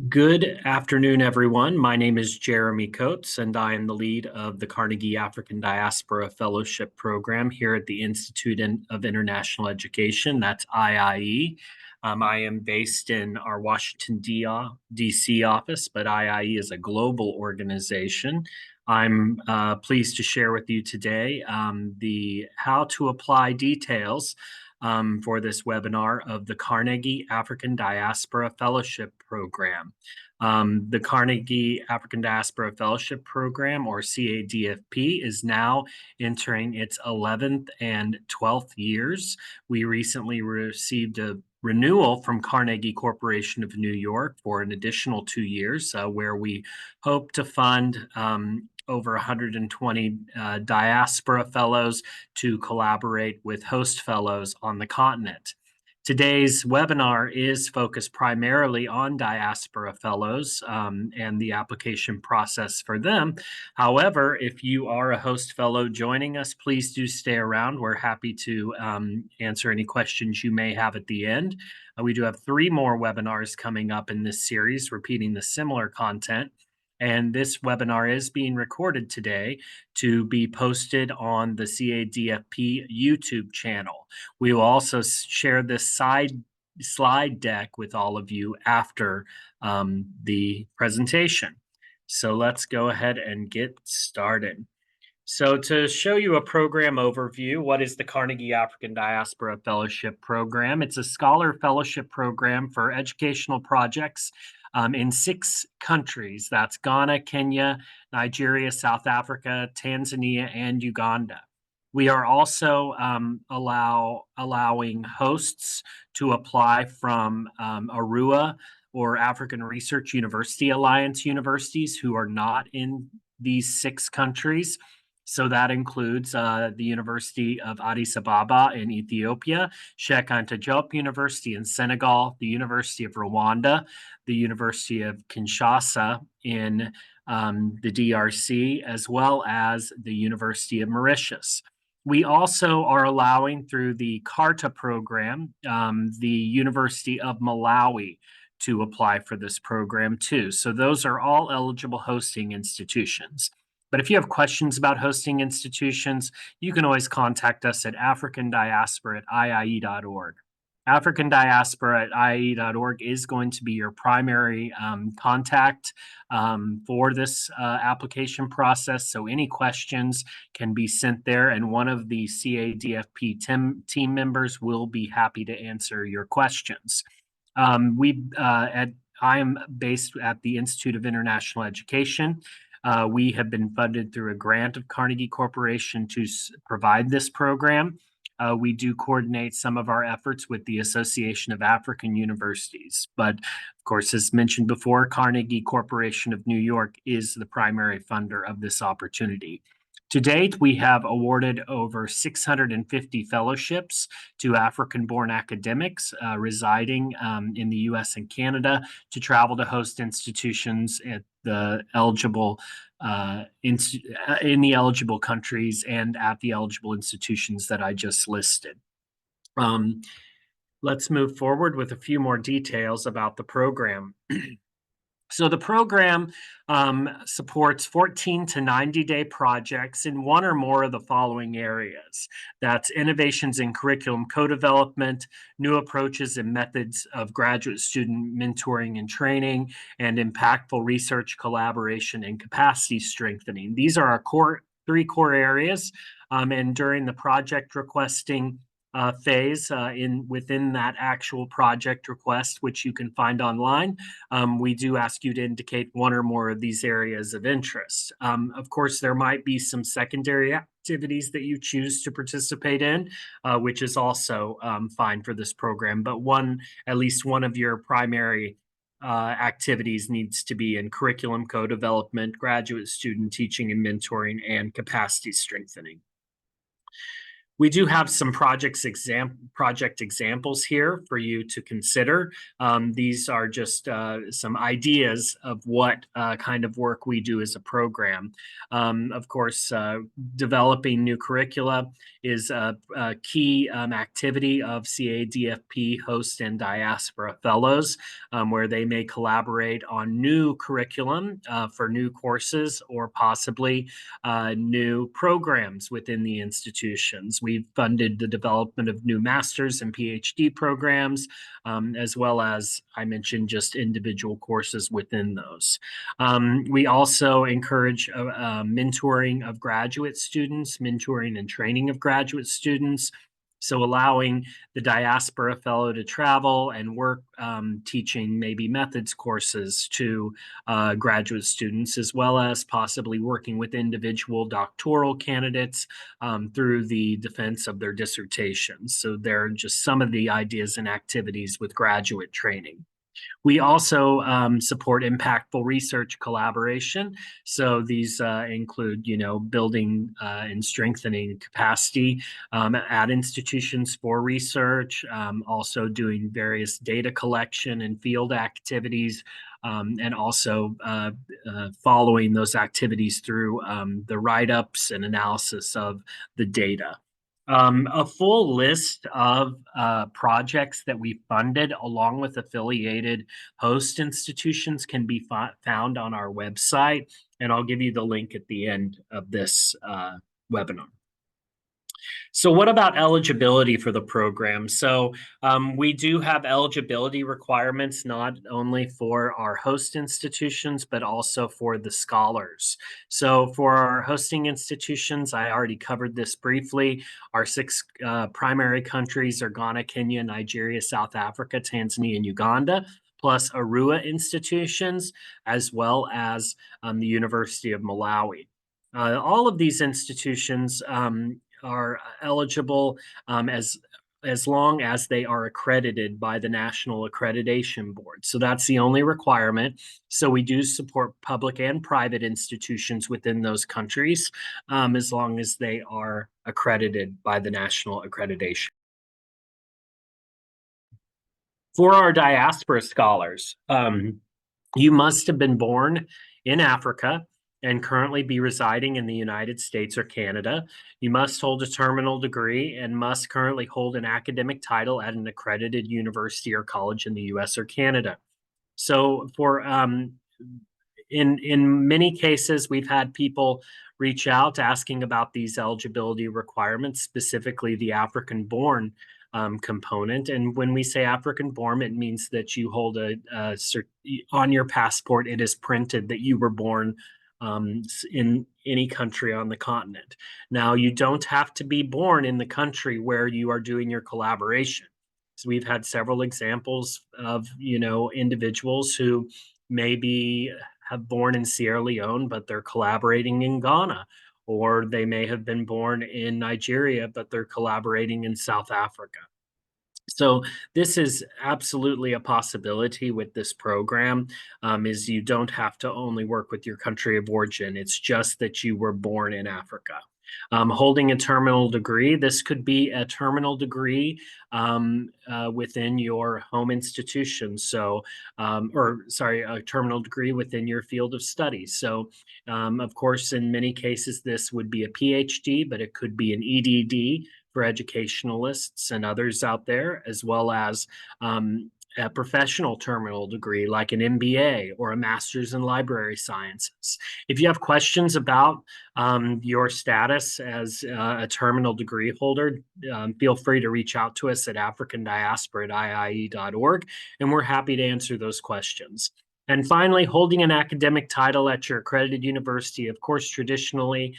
Good afternoon, everyone. My name is Jeremy Coates, and I am the lead of the Carnegie African Diaspora Fellowship Program here at the Institute of International Education. That's IIE. I am based in our Washington, D.C. office, but IIE is a global organization. I'm pleased to share with you today the how to apply details for this webinar of the Carnegie African Diaspora Fellowship Program. The Carnegie African Diaspora Fellowship Program, or CADFP, is now entering its 11th and 12th years. We recently received a renewal from Carnegie Corporation of New York for an additional 2 years, where we hope to fund over 120 diaspora fellows to collaborate with host fellows on the continent. Today's webinar is focused primarily on diaspora fellows and the application process for them. However, if you are a host fellow joining us, please do stay around. We're happy to answer any questions you may have at the end. We do have 3 more webinars coming up in this series, repeating the similar content. And this webinar is being recorded today to be posted on the CADFP YouTube channel. We will also share this slide deck with all of you after the presentation. So let's go ahead and get started. So to show you a program overview, what is the Carnegie African Diaspora Fellowship Program? It's a scholar fellowship program for educational projects in 6 countries. That's Ghana, Kenya, Nigeria, South Africa, Tanzania, and Uganda. We are also allowing hosts to apply from ARUA or African Research University Alliance universities who are not in these 6 countries. So that includes the University of Addis Ababa in Ethiopia, Sheikh Anta Diop University in Senegal, the University of Rwanda, the University of Kinshasa in the DRC, as well as the University of Mauritius. We also are allowing through the CARTA program, the University of Malawi to apply for this program too. So those are all eligible hosting institutions. But if you have questions about hosting institutions, you can always contact us at africandiaspora@iie.org. africandiaspora@iie.org is going to be your primary contact for this application process. So any questions can be sent there, and one of the CADFP team members will be happy to answer your questions. I am based at the Institute of International Education. We have been funded through a grant of Carnegie Corporation to provide this program. We do coordinate some of our efforts with the Association of African Universities. But of course, as mentioned before, Carnegie Corporation of New York is the primary funder of this opportunity. To date, we have awarded over 650 fellowships to African-born academics residing in the U.S. and Canada to travel to host institutions at the eligible in the eligible countries and at the eligible institutions that I just listed. Let's move forward with a few more details about the program. So the program supports 14 to 90-day projects in one or more of the following areas. That's innovations in curriculum co-development, new approaches and methods of graduate student mentoring and training, and impactful research collaboration and capacity strengthening. These are our 3 core areas, and during the project requesting phase within that actual project request, which you can find online, we do ask you to indicate one or more of these areas of interest. Of course, there might be some secondary activities that you choose to participate in, which is also fine for this program, but at least one of your primary activities needs to be in curriculum co-development, graduate student teaching and mentoring, and capacity strengthening. We do have some project examples here for you to consider. These are just some ideas of what kind of work we do as a program. Of course, developing new curricula is a key activity of CADFP host and diaspora fellows, where they may collaborate on new curriculum for new courses or possibly new programs within the institutions. We've funded the development of new master's and PhD programs, as well as, I mentioned, just individual courses within those. We also encourage mentoring of graduate students, mentoring and training of graduate students. So allowing the diaspora fellow to travel and work teaching maybe methods courses to graduate students, as well as possibly working with individual doctoral candidates through the defense of their dissertations. So there are just some of the ideas and activities with graduate training. We also support impactful research collaboration. So these include, building and strengthening capacity at institutions for research, also doing various data collection and field activities, and also following those activities through the write-ups and analysis of the data. A full list of projects that we funded along with affiliated host institutions can be found on our website, and I'll give you the link at the end of this webinar. So what about eligibility for the program? So we do have eligibility requirements, not only for our host institutions, but also for the scholars. So for our hosting institutions, I already covered this briefly. Our 6 primary countries are Ghana, Kenya, Nigeria, South Africa, Tanzania, and Uganda, plus ARUA institutions, as well as the University of Malawi. All of these institutions are eligible as long as they are accredited by the National Accreditation Board. So that's the only requirement. So we do support public and private institutions within those countries as long as they are accredited by the National Accreditation. For our diaspora scholars, you must have been born in Africa and currently be residing in the United States or Canada. You must hold a terminal degree and must currently hold an academic title at an accredited university or college in the US or Canada. So for in many cases, we've had people reach out asking about these eligibility requirements, specifically the African-born component. And when we say African-born, it means that you hold on your passport, it is printed that you were born in any country on the continent. Now, you don't have to be born in the country where you are doing your collaboration. So we've had several examples of, individuals who maybe have born in Sierra Leone, but they're collaborating in Ghana, or they may have been born in Nigeria, but they're collaborating in South Africa. So this is absolutely a possibility with this program, is you don't have to only work with your country of origin. It's just that you were born in Africa. Holding a terminal degree, this could be a terminal degree within your home institution. So, a terminal degree within your field of study. So, of course, in many cases, this would be a PhD, but it could be an EDD for educationalists and others out there, as well as a professional terminal degree like an MBA or a master's in library sciences. If you have questions about your status as a terminal degree holder, feel free to reach out to us at africandiaspora@iie.org, and we're happy to answer those questions. And finally, holding an academic title at your accredited university. Of course, traditionally,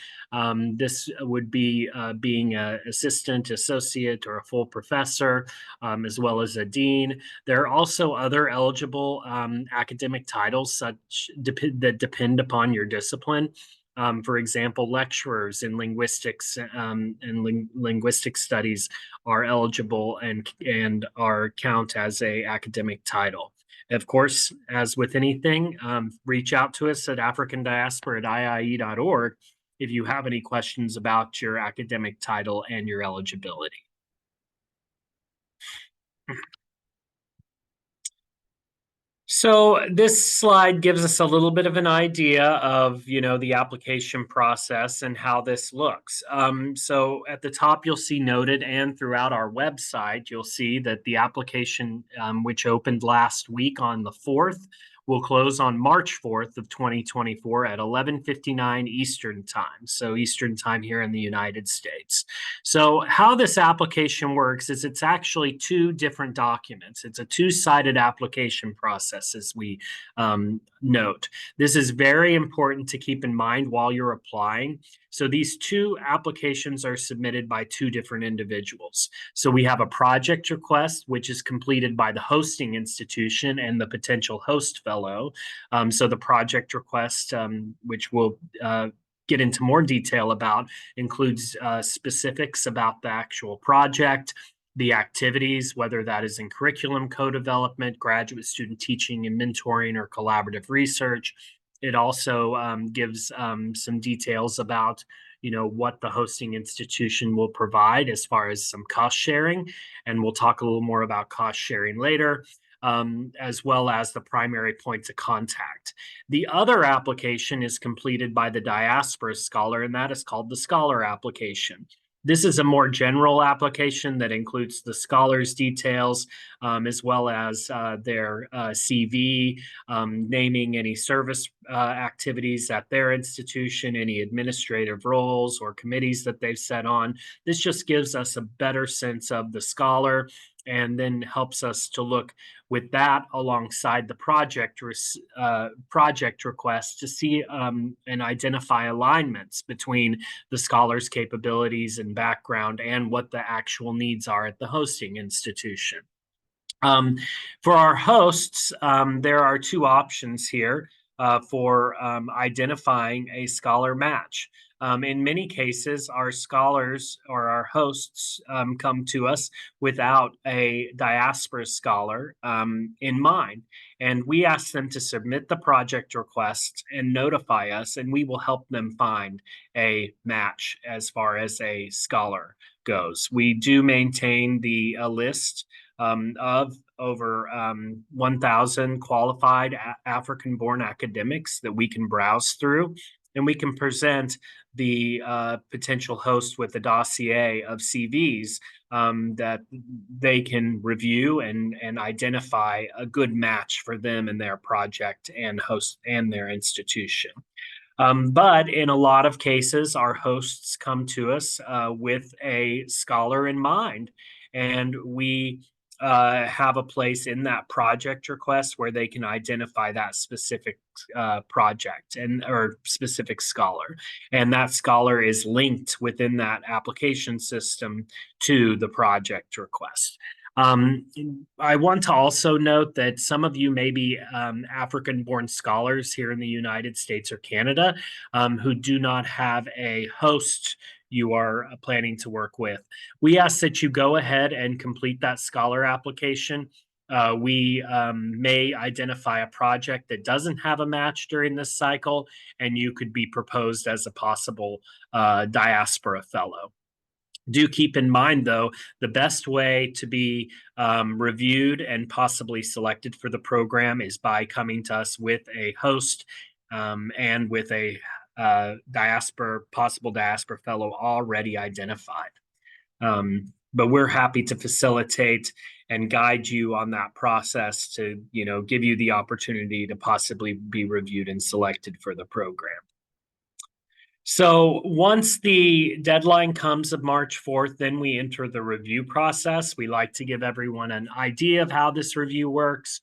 this would be being an assistant, associate, or a full professor, as well as a dean. There are also other eligible academic titles that depend upon your discipline. For example, lecturers in linguistics and linguistic studies are eligible and are count as a academic title. Of course, as with anything, reach out to us at africandiaspora@iie.org, if you have any questions about your academic title and your eligibility. So this slide gives us a little bit of an idea of, the application process and how this looks. So at the top, you'll see noted, and throughout our website, you'll see that the application, which opened last week on the 4th, will close on March 4th of 2024 at 11:59 Eastern Time. So Eastern Time here in the United States. So how this application works is it's actually two different documents. It's a two-sided application process, as we note. This is very important to keep in mind while you're applying. So these two applications are submitted by two different individuals. So we have a project request, which is completed by the hosting institution and the potential host fellow. So the project request, which we'll get into more detail about, includes specifics about the actual project, the activities, whether that is in curriculum co-development, graduate student teaching and mentoring, or collaborative research. It also gives some details about, what the hosting institution will provide as far as some cost sharing. And we'll talk a little more about cost sharing later, as well as the primary points of contact. The other application is completed by the Diaspora Scholar, and that is called the Scholar application. This is a more general application that includes the scholar's details, as well as their CV, naming any service activities at their institution, any administrative roles or committees that they've set on. This just gives us a better sense of the scholar, and then helps us to look with that alongside the project request to see and identify alignments between the scholar's capabilities and background and what the actual needs are at the hosting institution. For our hosts, there are two options here for identifying a scholar match. In many cases, our scholars or our hosts come to us without a diaspora scholar in mind. And we ask them to submit the project request and notify us, and we will help them find a match as far as a scholar goes. We do maintain the list of over 1,000 qualified African-born academics that we can browse through, and we can present the potential host with a dossier of CVs that they can review and identify a good match for them and their project and host and their institution. But in a lot of cases, our hosts come to us with a scholar in mind, and we have a place in that project request where they can identify that specific project or specific scholar, and that scholar is linked within that application system to the project request. I want to also note that some of you may be African-born scholars here in the United States or Canada who do not have a host you are planning to work with. We ask that you go ahead and complete that scholar application. We may identify a project that doesn't have a match during this cycle, and you could be proposed as a possible diaspora fellow. Do keep in mind, though, the best way to be reviewed and possibly selected for the program is by coming to us with a host and with a possible diaspora fellow already identified. But we're happy to facilitate and guide you on that process to, give you the opportunity to possibly be reviewed and selected for the program. So once the deadline comes of March 4th, then we enter the review process. We like to give everyone an idea of how this review works.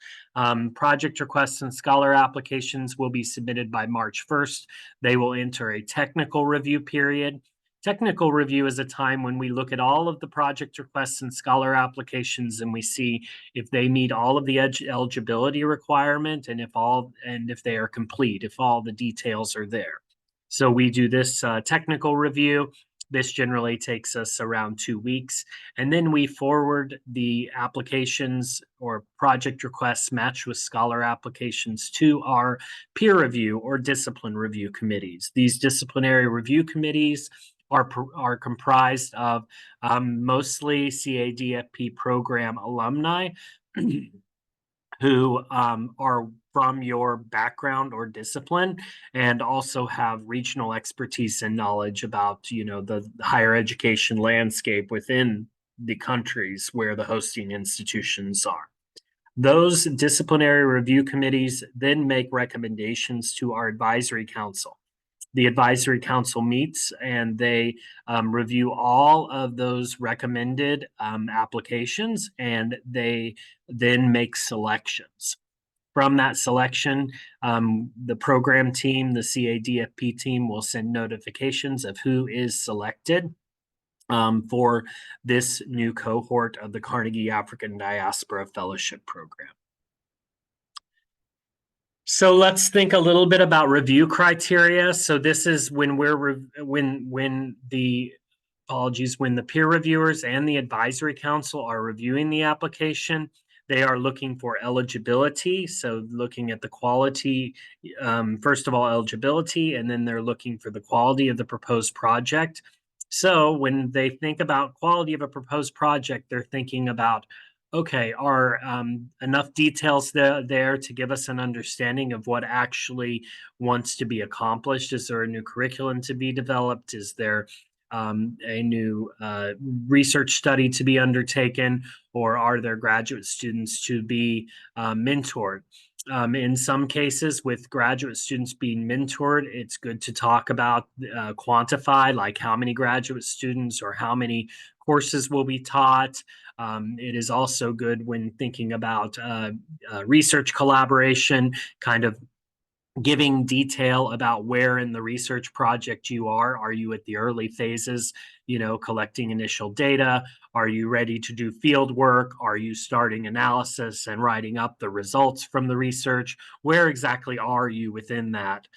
Project requests and scholar applications will be submitted by March 1st. They will enter a technical review period. Technical review is a time when we look at all of the project requests and scholar applications, and we see if they meet all of the eligibility requirement and if they are complete, if all the details are there. So we do this technical review. This generally takes us around 2 weeks. And then we forward the applications or project requests matched with scholar applications to our peer review or discipline review committees. These disciplinary review committees are comprised of mostly CADFP program alumni who are from your background or discipline and also have regional expertise and knowledge about, the higher education landscape within the countries where the hosting institutions are. Those disciplinary review committees then make recommendations to our advisory council. The advisory council meets and they review all of those recommended applications, and they then make selections. From that selection, the program team, the CADFP team, will send notifications of who is selected for this new cohort of the Carnegie African Diaspora Fellowship Program. So let's think a little bit about review criteria. So this is when when the peer reviewers and the advisory council are reviewing the application. They are looking for eligibility. So looking at the quality, first of all, eligibility, and then they're looking for the quality of the proposed project. So when they think about quality of a proposed project, they're thinking about, okay, are enough details there to give us an understanding of what actually wants to be accomplished? Is there a new curriculum to be developed? Is there a new research study to be undertaken? Or are there graduate students to be mentored? In some cases, with graduate students being mentored, it's good to talk about quantify, like how many graduate students or how many courses will be taught. It is also good when thinking about research collaboration, kind of giving detail about where in the research project you are. Are you at the early phases, collecting initial data? Are you ready to do field work? Are you starting analysis and writing up the results from the research? Where exactly are you within that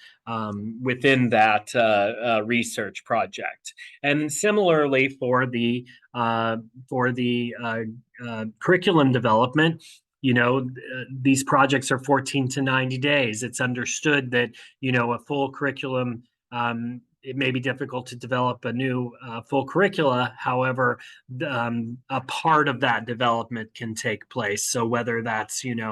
research project? And similarly for the curriculum development, these projects are 14 to 90 days. It's understood that, a full curriculum, it may be difficult to develop a new full curricula. However, a part of that development can take place. So whether that's, doing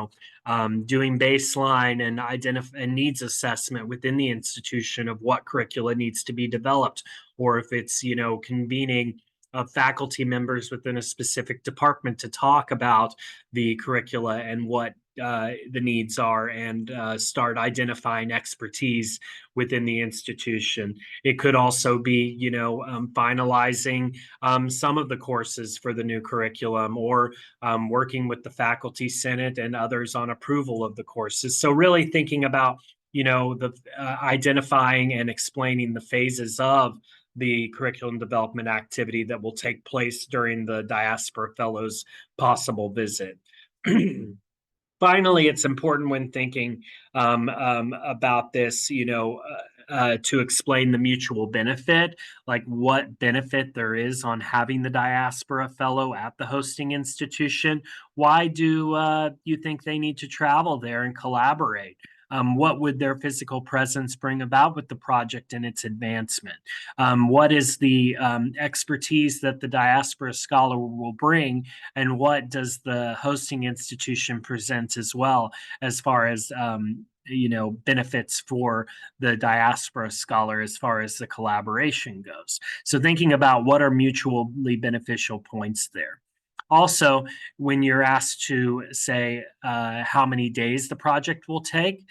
baseline and needs assessment within the institution of what curricula needs to be developed, or if it's, convening of faculty members within a specific department to talk about the curricula and what the needs are, and start identifying expertise within the institution. It could also be, finalizing some of the courses for the new curriculum, or working with the faculty senate and others on approval of the courses. So really thinking about, the identifying and explaining the phases of the curriculum development activity that will take place during the Diaspora Fellows' possible visit. Finally, it's important when thinking about this, to explain the mutual benefit, like what benefit there is on having the Diaspora Fellow at the hosting institution. Why do you think they need to travel there and collaborate? What would their physical presence bring about with the project and its advancement? What is the expertise that the diaspora scholar will bring, and what does the hosting institution present as well, as far as benefits for the diaspora scholar as far as the collaboration goes? So thinking about what are mutually beneficial points there. Also, when you're asked to say how many days the project will take,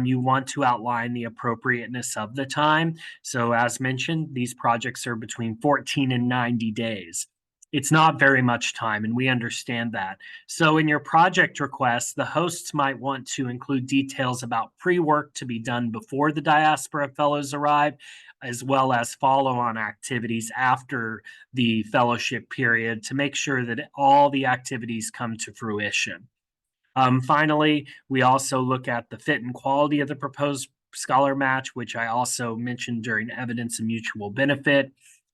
you want to outline the appropriateness of the time. So as mentioned, these projects are between 14 and 90 days. It's not very much time, and we understand that. So in your project request, the hosts might want to include details about pre-work to be done before the Diaspora Fellows arrive, as well as follow-on activities after the fellowship period to make sure that all the activities come to fruition. Finally, we also look at the fit and quality of the proposed scholar match, which I also mentioned during evidence of mutual benefit.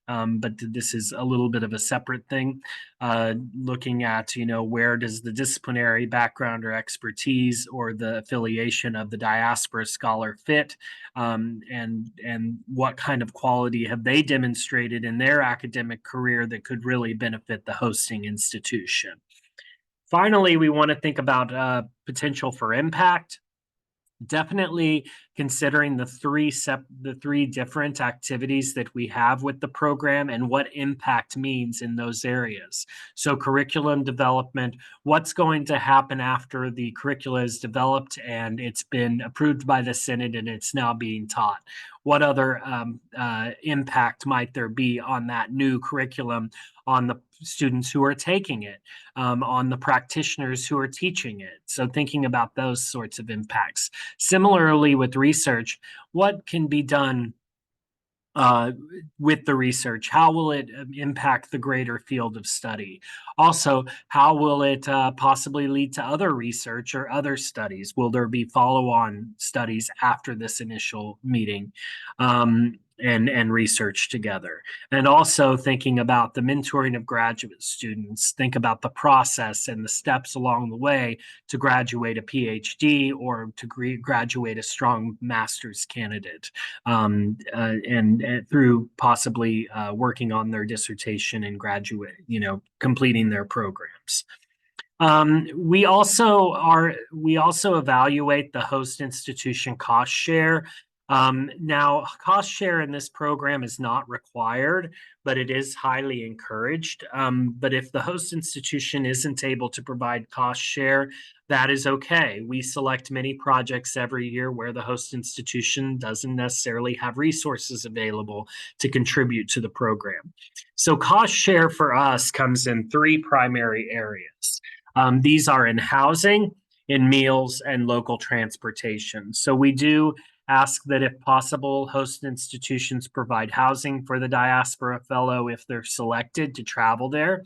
but this is a little bit of a separate thing, looking at, where does the disciplinary background or expertise or the affiliation of the diaspora scholar fit, and what kind of quality have they demonstrated in their academic career that could really benefit the hosting institution. Finally, we want to think about potential for impact. Definitely considering the three different activities that we have with the program and what impact means in those areas. So curriculum development, what's going to happen after the curricula is developed and it's been approved by the Senate and it's now being taught? What other impact might there be on that new curriculum, on the students who are taking it, on the practitioners who are teaching it? So thinking about those sorts of impacts. Similarly with research, what can be done with the research? How will it impact the greater field of study? Also, how will it possibly lead to other research or other studies? Will there be follow-on studies after this initial meeting? And research together. And also thinking about the mentoring of graduate students, think about the process and the steps along the way to graduate a PhD or to graduate a strong master's candidate, and through possibly working on their dissertation and completing their programs. We also evaluate the host institution cost share. Now, cost share in this program is not required, but it is highly encouraged. But if the host institution isn't able to provide cost share, that is okay. We select many projects every year where the host institution doesn't necessarily have resources available to contribute to the program. So cost share for us comes in three primary areas. These are in housing, in meals, and local transportation. So we do ask that if possible, host institutions provide housing for the diaspora fellow if they're selected to travel there.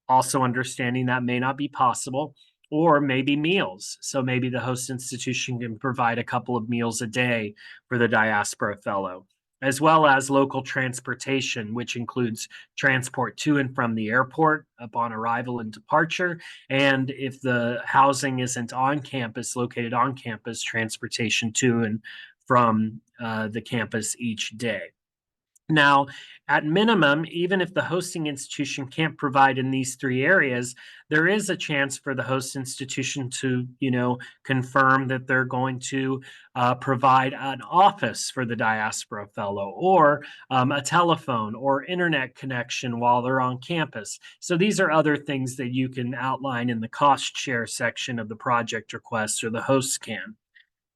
Also understanding that may not be possible, or maybe meals. So maybe the host institution can provide a couple of meals a day for the diaspora fellow, as well as local transportation, which includes transport to and from the airport upon arrival and departure. And if the housing isn't on campus, located on campus, transportation to and from the campus each day. Now, at minimum, even if the hosting institution can't provide in these three areas, there is a chance for the host institution to, confirm that they're going to provide an office for the diaspora fellow, or a telephone or internet connection while they're on campus. So these are other things that you can outline in the cost share section of the project request, or the host can.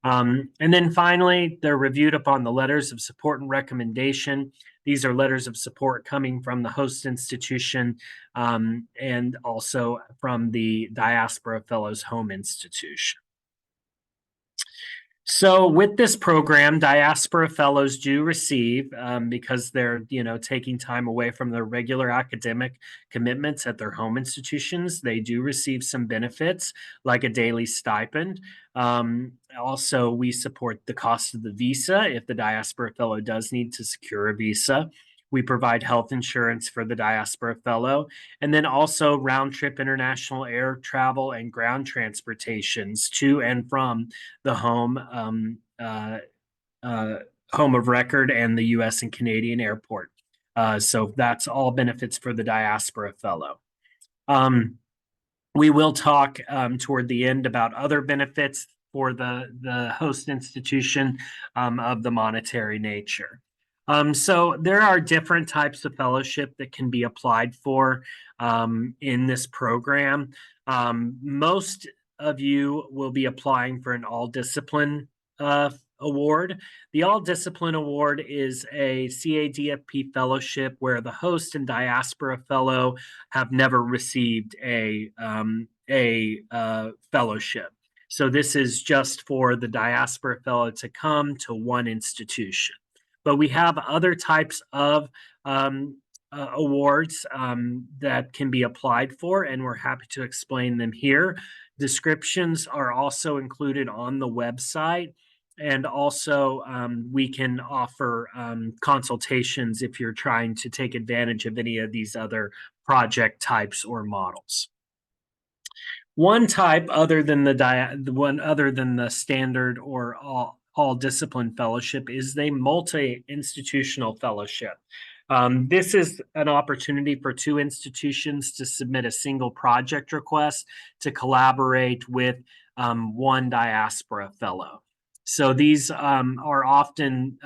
And then finally, they're reviewed upon the letters of support and recommendation. These are letters of support coming from the host institution, and also from the Diaspora Fellows Home Institution. So with this program, Diaspora Fellows do receive, because they're, taking time away from their regular academic commitments at their home institutions, they do receive some benefits like a daily stipend. Also, we support the cost of the visa if the Diaspora Fellow does need to secure a visa. We provide health insurance for the Diaspora Fellow, and then also round-trip international air travel and ground transportations to and from the home of record and the U.S. and Canadian airport. So that's all benefits for the Diaspora Fellow. We will talk toward the end about other benefits for the host institution of the monetary nature. So there are different types of fellowship that can be applied for in this program. Most of you will be applying for an all-discipline award. The all-discipline award is a CADFP fellowship where the host and diaspora fellow have never received a fellowship. So this is just for the diaspora fellow to come to one institution. But we have other types of awards that can be applied for, and we're happy to explain them here. Descriptions are also included on the website. And also, we can offer consultations if you're trying to take advantage of any of these other project types or models. One type other than the standard or all discipline fellowship is the multi-institutional fellowship. This is an opportunity for two institutions to submit a single project request to collaborate with one diaspora fellow. So these are often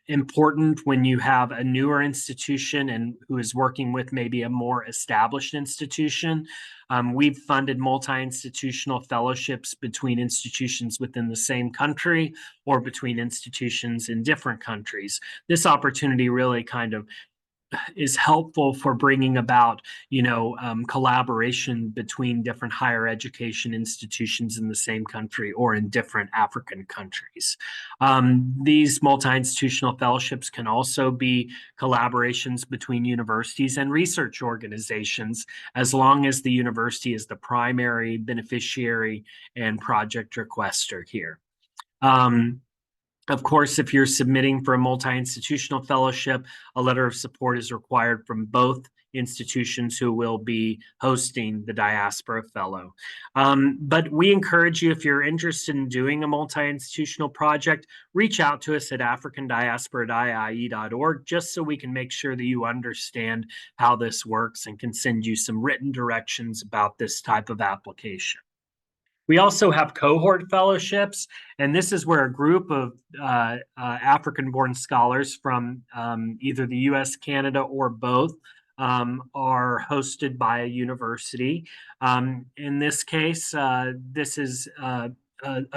important when you have a newer institution and who is working with maybe a more established institution. We've funded multi-institutional fellowships between institutions within the same country or between institutions in different countries. This opportunity really kind of is helpful for bringing about, collaboration between different higher education institutions in the same country or in different African countries. These multi-institutional fellowships can also be collaborations between universities and research organizations, as long as the university is the primary beneficiary and project requester here. Of course, if you're submitting for a multi-institutional fellowship, a letter of support is required from both institutions who will be hosting the Diaspora Fellow. But we encourage you, if you're interested in doing a multi-institutional project, reach out to us at africandiaspora.ie.org just so we can make sure that you understand how this works and can send you some written directions about this type of application. We also have cohort fellowships, and this is where a group of African-born scholars from either the US, Canada, or both are hosted by a university. In this case, this is a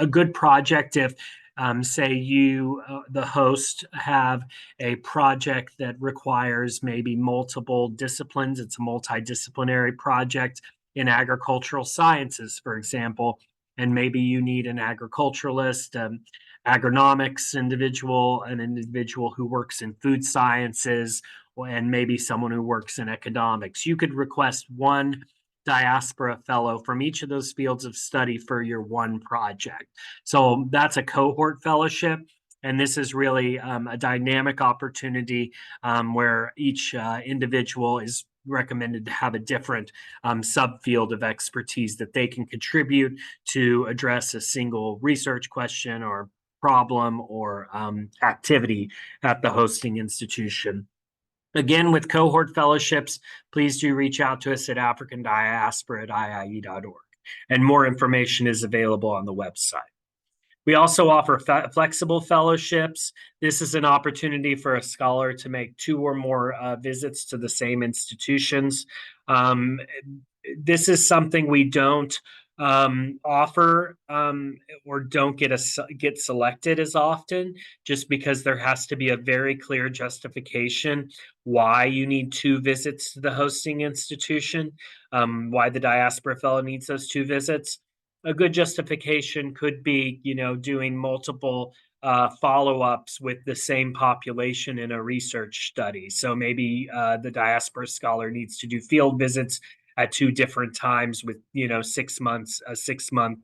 good project if, say you, the host, have a project that requires maybe multiple disciplines. It's a multidisciplinary project in agricultural sciences, for example, and maybe you need an agriculturalist, agronomics individual, an individual who works in food sciences, and maybe someone who works in economics. You could request one diaspora fellow from each of those fields of study for your one project. So that's a cohort fellowship. And this is really a dynamic opportunity where each individual is recommended to have a different subfield of expertise that they can contribute to address a single research question or problem or activity at the hosting institution. Again, with cohort fellowships, please do reach out to us at africandiaspora@iie.org. And more information is available on the website. We also offer flexible fellowships. This is an opportunity for a scholar to make two or more visits to the same institutions. This is something we don't offer or don't get selected as often, just because there has to be a very clear justification why you need two visits to the hosting institution, why the diaspora fellow needs those two visits. A good justification could be, doing multiple follow-ups with the same population in a research study. So maybe the diaspora scholar needs to do field visits at two different times with, 6 months, a 6-month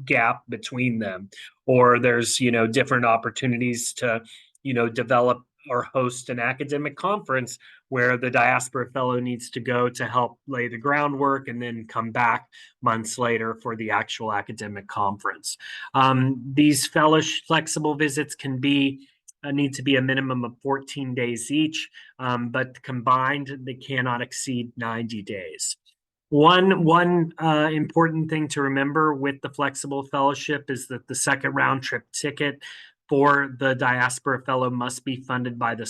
gap between them. Or there's, different opportunities to, develop or host an academic conference where the diaspora fellow needs to go to help lay the groundwork and then come back months later for the actual academic conference. These flexible visits can be need to be a minimum of 14 days each, but combined, they cannot exceed 90 days. One important thing to remember with the flexible fellowship is that the second round trip ticket for the diaspora fellow must be funded by the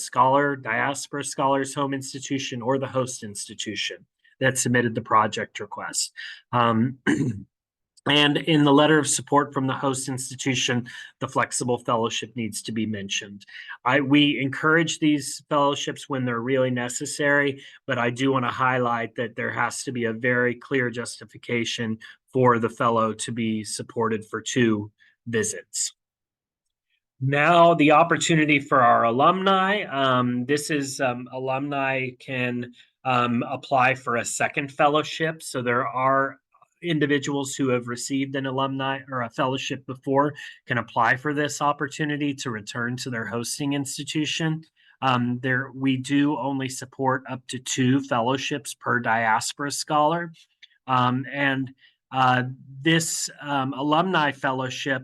diaspora scholar's home institution or the host institution that submitted the project request. And in the letter of support from the host institution, the flexible fellowship needs to be mentioned. We encourage these fellowships when they're really necessary, but I do want to highlight that there has to be a very clear justification for the fellow to be supported for two visits. Now, the opportunity for our alumni. This is alumni can apply for a second fellowship. So there are individuals who have received an alumni or a fellowship before can apply for this opportunity to return to their hosting institution. We do only support up to 2 fellowships per diaspora scholar. And this alumni fellowship,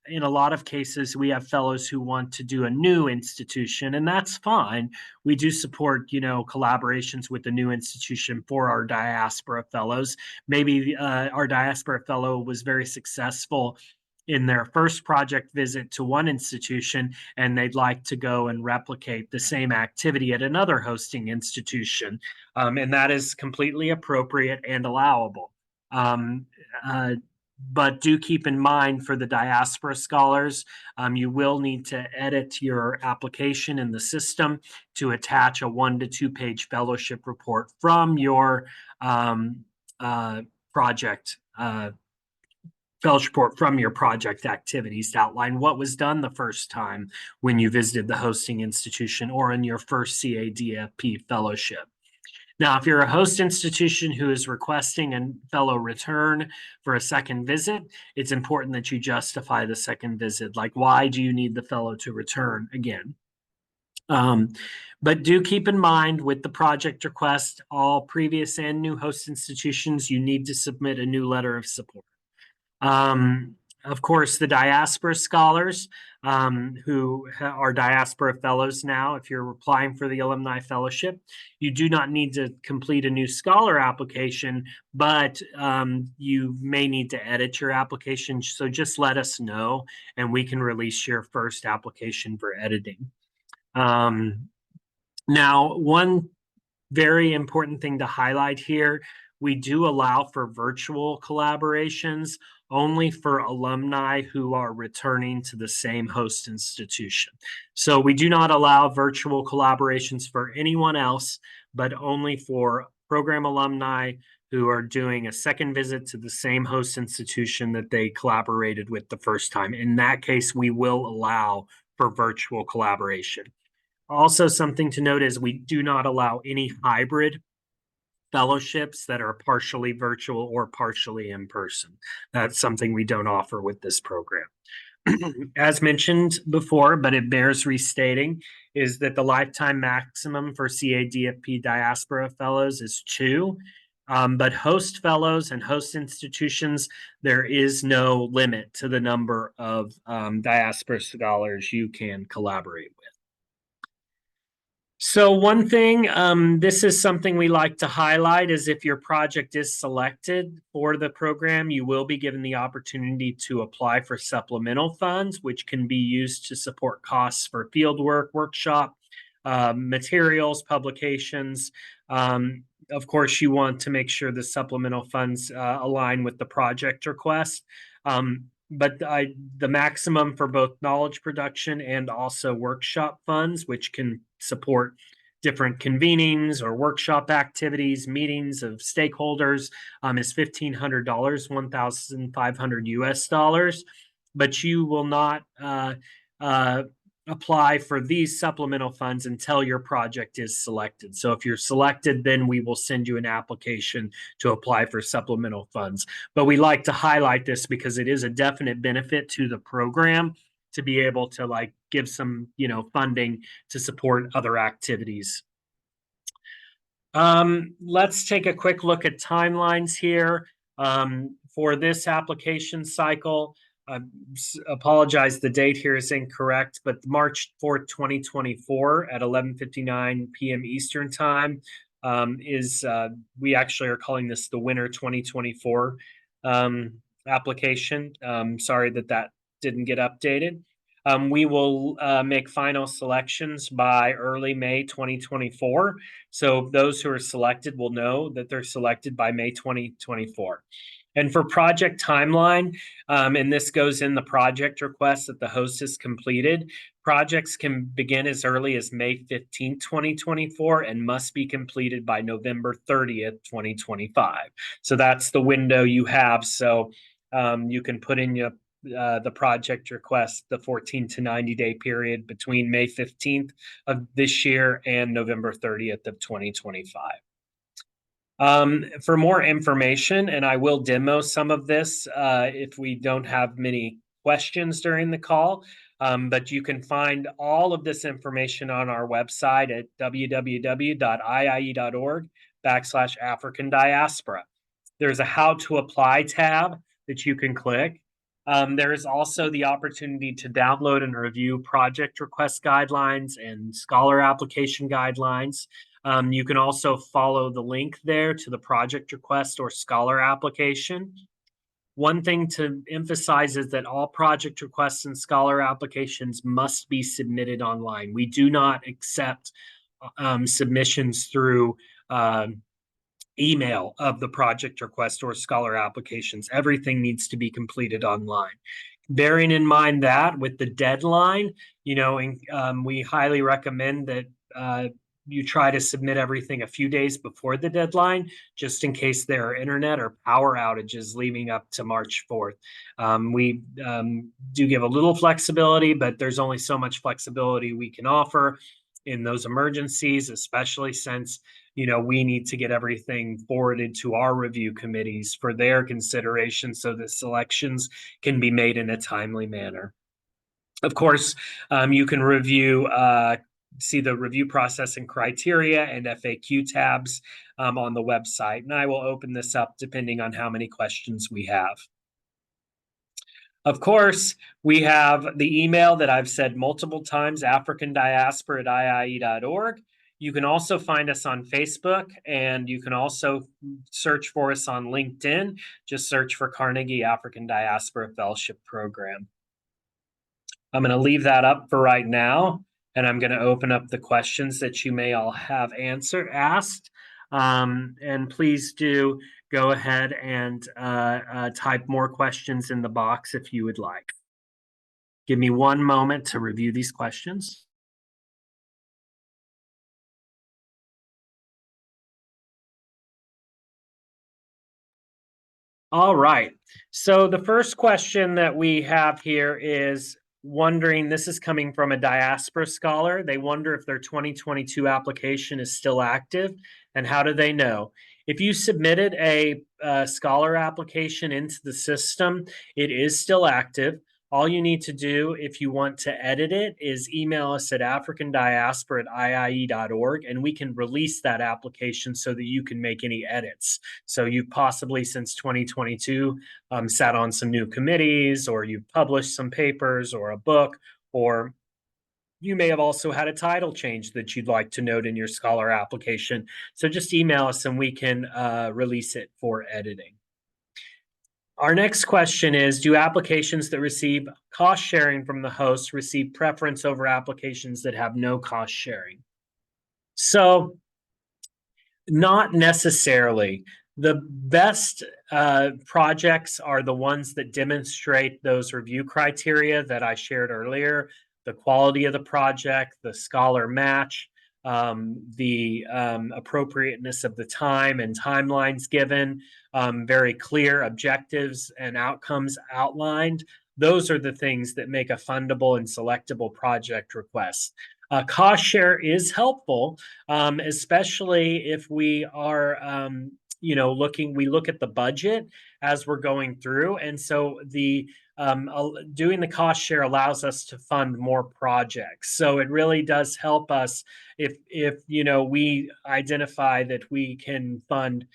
in a lot of cases, we have fellows who want to do a new institution, and that's fine. We do support, collaborations with the new institution for our diaspora fellows. Maybe our diaspora fellow was very successful in their first project visit to one institution, and they'd like to go and replicate the same activity at another hosting institution. And that is completely appropriate and allowable. But do keep in mind for the diaspora scholars, you will need to edit your application in the system to attach a 1 to 2 page fellowship report from your project fellowship report from your project activities to outline what was done the first time when you visited the hosting institution or in your first CADFP fellowship. Now, if you're a host institution who is requesting a fellow return for a second visit, it's important that you justify the second visit. Like, why do you need the fellow to return again? But do keep in mind with the project request, all previous and new host institutions, you need to submit a new letter of support. Of course, the diaspora scholars who are diaspora fellows now, if you're applying for the alumni fellowship, you do not need to complete a new scholar application, but you may need to edit your application. So just let us know and we can release your first application for editing. Now, one very important thing to highlight here, we do allow for virtual collaborations only for alumni who are returning to the same host institution. So we do not allow virtual collaborations for anyone else, but only for program alumni who are doing a second visit to the same host institution that they collaborated with the first time. In that case, we will allow for virtual collaboration. Also, something to note is we do not allow any hybrid fellowships that are partially virtual or partially in person. That's something we don't offer with this program. As mentioned before, but it bears restating, is that the lifetime maximum for CADFP Diaspora Fellows is 2. But host fellows and host institutions, there is no limit to the number of diaspora scholars you can collaborate with. So one thing, this is something we like to highlight, is if your project is selected for the program, you will be given the opportunity to apply for supplemental funds, which can be used to support costs for fieldwork, workshop, materials, publications. Of course, you want to make sure the supplemental funds align with the project request. But the maximum for both knowledge production and also workshop funds, which can support different convenings or workshop activities, meetings of stakeholders, is $1,500, $1,500 US. But you will not apply for these supplemental funds until your project is selected. So if you're selected, then we will send you an application to apply for supplemental funds. But we like to highlight this because it is a definite benefit to the program to be able to give some, funding to support other activities. Let's take a quick look at timelines here. For this application cycle, I apologize, the date here is incorrect, but March 4th, 2024 at 11:59 p.m. Eastern time we actually are calling this the winter 2024 application. Sorry that didn't get updated. We will make final selections by early May 2024. So those who are selected will know that they're selected by May 2024. And for project timeline, and this goes in the project request that the host has completed, projects can begin as early as May 15th, 2024, and must be completed by November 30th, 2025. So that's the window you have. So you can put in the project request, the 14 to 90-day period between May 15th of this year and November 30th of 2025. For more information, and I will demo some of this if we don't have many questions during the call, but you can find all of this information on our website at www.iie.org/African Diaspora. There's a How to Apply tab that you can click. There is also the opportunity to download and review project request guidelines and scholar application guidelines. You can also follow the link there to the project request or scholar application. One thing to emphasize is that all project requests and scholar applications must be submitted online. We do not accept submissions through email of the project request or scholar applications. Everything needs to be completed online. Bearing in mind that with the deadline, we highly recommend that you try to submit everything a few days before the deadline, just in case there are internet or power outages leading up to March 4th. We do give a little flexibility, but there's only so much flexibility we can offer in those emergencies, especially since we need to get everything forwarded to our review committees for their consideration so that selections can be made in a timely manner. Of course, you can see the review process and criteria and FAQ tabs on the website, and I will open this up depending on how many questions we have. Of course, we have the email that I've said multiple times, africandiaspora@iie.org. You can also find us on Facebook, and you can also search for us on LinkedIn. Just search for Carnegie African Diaspora Fellowship Program. I'm going to leave that up for right now, and I'm going to open up the questions that you may all have asked. And please do go ahead and type more questions in the box if you would like. Give me one moment to review these questions. All right. So the first question that we have here is wondering, this is coming from a diaspora scholar. They wonder if their 2022 application is still active and how do they know? If you submitted a scholar application into the system, it is still active. All you need to do if you want to edit it is email us at africandiaspora@iie.org, and we can release that application so that you can make any edits. So you've possibly since 2022 sat on some new committees, or you've published some papers or a book, or you may have also had a title change that you'd like to note in your scholar application. So just email us and we can release it for editing. Our next question is, do applications that receive cost sharing from the host receive preference over applications that have no cost sharing? So not necessarily. The best projects are the ones that demonstrate those review criteria that I shared earlier: the quality of the project, the scholar match, the appropriateness of the time and timelines given, very clear objectives and outcomes outlined. Those are the things that make a fundable and selectable project request. Cost share is helpful, especially if we are we look at the budget as we're going through. And so doing the cost share allows us to fund more projects. So it really does help us if we identify that we can fund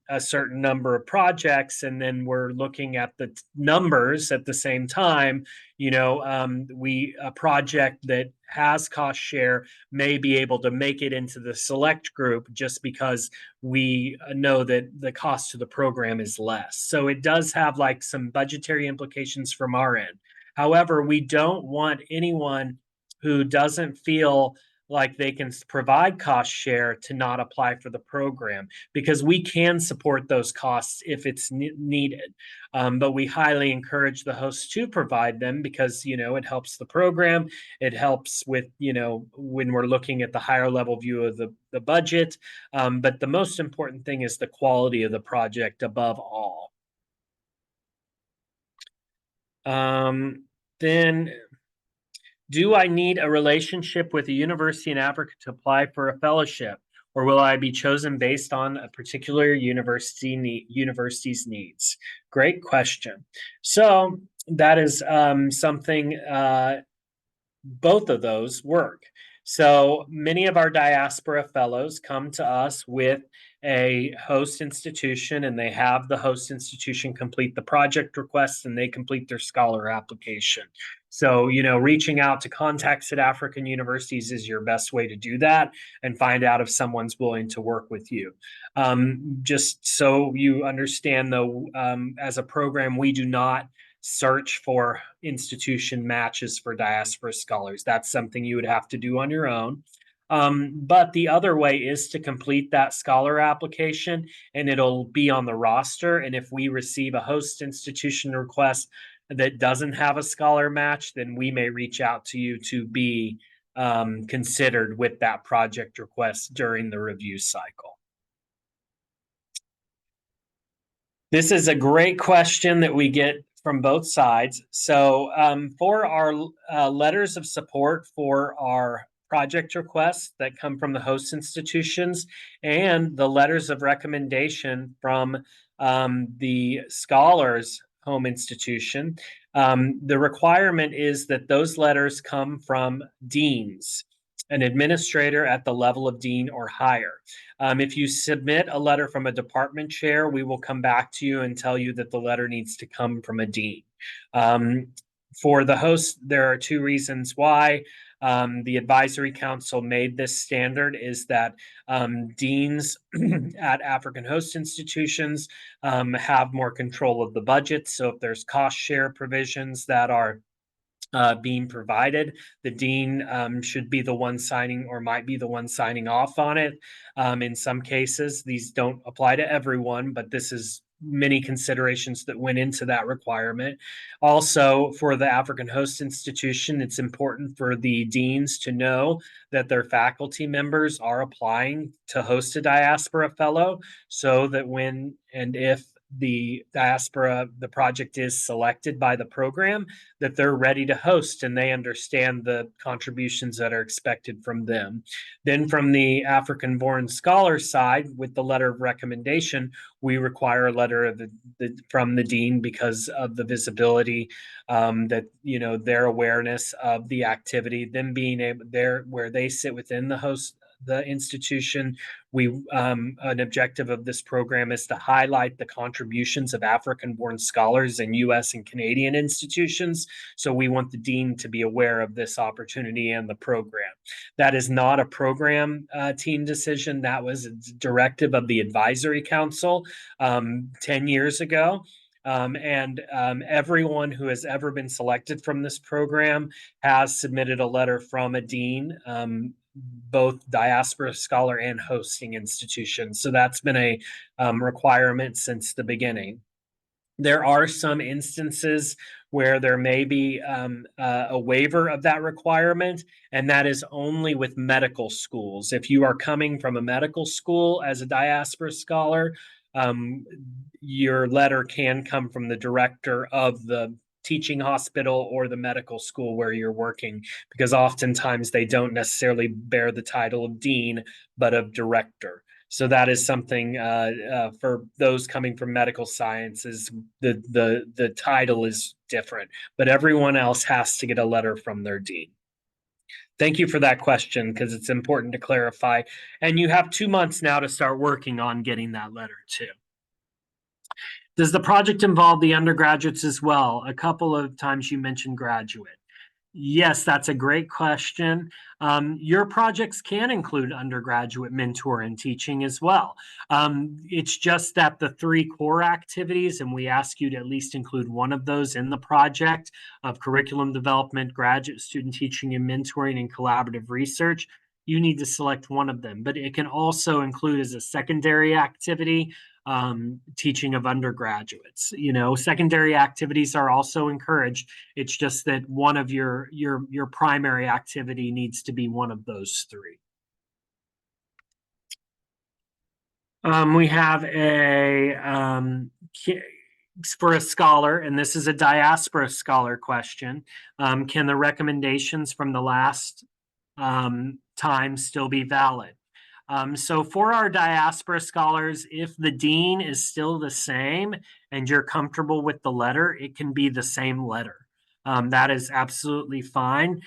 a certain number of projects, and then we're looking at the numbers at the same time. A project that has cost share may be able to make it into the select group just because we know that the cost to the program is less. So it does have like some budgetary implications from our end. However, we don't want anyone who doesn't feel like they can provide cost share to not apply for the program, because we can support those costs if it's needed. But we highly encourage the hosts to provide them because, it helps the program. It helps with, when we're looking at the higher level view of the budget. But the most important thing is the quality of the project above all. Then, do I need a relationship with a university in Africa to apply for a fellowship? or will I be chosen based on a particular university's needs? Great question. So that is something, both of those work. So many of our diaspora fellows come to us with a host institution, and they have the host institution complete the project request and they complete their scholar application. So, reaching out to contacts at African universities is your best way to do that and find out if someone's willing to work with you. Just so you understand, though, as a program, we do not search for institution matches for diaspora scholars. That's something you would have to do on your own. But the other way is to complete that scholar application, and it'll be on the roster. And if we receive a host institution request that doesn't have a scholar match, then we may reach out to you to be considered with that project request during the review cycle. This is a great question that we get from both sides. So for our letters of support for our project requests that come from the host institutions and the letters of recommendation from the scholars home institution, the requirement is that those letters come from deans, an administrator at the level of dean or higher. If you submit a letter from a department chair, we will come back to you and tell you that the letter needs to come from a dean. For the host, there are two reasons why. The advisory council made this standard is that deans at African host institutions have more control of the budget. So if there's cost share provisions that are being provided, the dean should be the one signing or might be the one signing off on it. In some cases, these don't apply to everyone, but this is many considerations that went into that requirement. Also, for the African host institution, it's important for the deans to know that their faculty members are applying to host a diaspora fellow, so that when and if the project is selected by the program, that they're ready to host and they understand the contributions that are expected from them. Then from the African born scholar side, with the letter of recommendation, we require a letter of from the dean because of the visibility, that their awareness of the activity, them being able there where they sit within the institution. An objective of this program is to highlight the contributions of African-born scholars in U.S. and Canadian institutions. So we want the dean to be aware of this opportunity and the program. That is not a program team decision. That was a directive of the advisory council 10 years ago. Everyone who has ever been selected from this program has submitted a letter from a dean, both diaspora scholar and hosting institutions. So that's been a requirement since the beginning. There are some instances where there may be a waiver of that requirement, and that is only with medical schools. If you are coming from a medical school as a diaspora scholar, your letter can come from the director of the teaching hospital or the medical school where you're working, because oftentimes they don't necessarily bear the title of dean, but of director. So that is something for those coming from medical sciences, the title is different, but everyone else has to get a letter from their dean. Thank you for that question, because it's important to clarify. And you have 2 months now to start working on getting that letter too. Does the project involve the undergraduates as well? A couple of times you mentioned graduate. Yes, that's a great question. Your projects can include undergraduate mentor and teaching as well. It's just that the 3 core activities, and we ask you to at least include one of those in the project, of curriculum development, graduate student teaching and mentoring, and collaborative research. You need to select one of them, but it can also include as a secondary activity teaching of undergraduates. Secondary activities are also encouraged. It's just that one of your primary activity needs to be one of those 3. We have for a scholar, and this is a diaspora scholar question. Can the recommendations from the last time still be valid? So for our diaspora scholars, if the dean is still the same and you're comfortable with the letter, it can be the same letter. That is absolutely fine.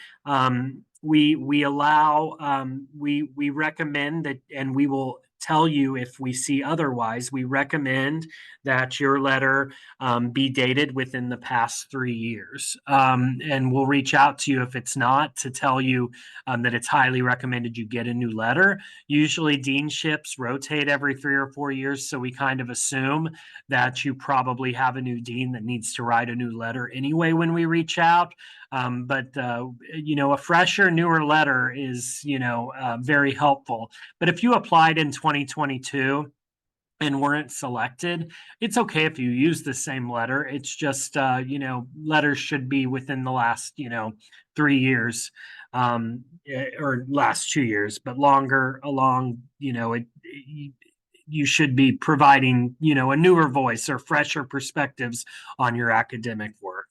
We allow we recommend that, and we will tell you if we see otherwise. We recommend that your letter be dated within the past 3 years, and we'll reach out to you if it's not, to tell you that it's highly recommended you get a new letter. Usually deanships rotate every 3 or 4 years, so we kind of assume that you probably have a new dean that needs to write a new letter anyway when we reach out. But a fresher, newer letter is, very helpful. But if you applied in 2022 and weren't selected, it's okay if you use the same letter. It's just, letters should be within the last, 3 years, or last 2 years, but longer along, you should be providing, a newer voice or fresher perspectives on your academic work.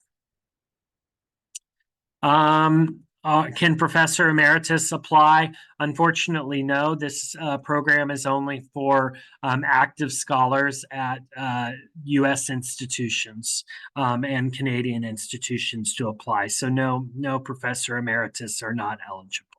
Can Professor Emeritus apply? Unfortunately, no. This program is only for active scholars at U.S. institutions and Canadian institutions to apply. So no Professor Emeritus are not eligible.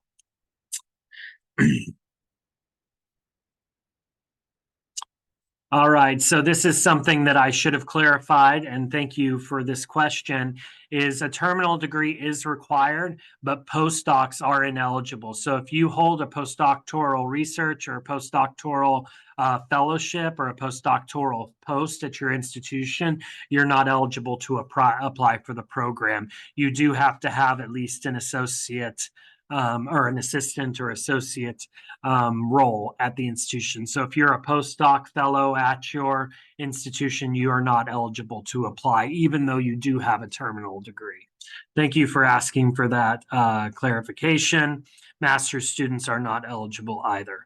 All right, so this is something that I should have clarified, and thank you for this question, is a terminal degree is required, but postdocs are ineligible. So if you hold a postdoctoral research or a postdoctoral fellowship or a postdoctoral post at your institution, you're not eligible to apply for the program. You do have to have at least an associate or an assistant or associate role at the institution. So if you're a postdoc fellow at your institution, you are not eligible to apply, even though you do have a terminal degree. Thank you for asking for that clarification. Master's students are not eligible either.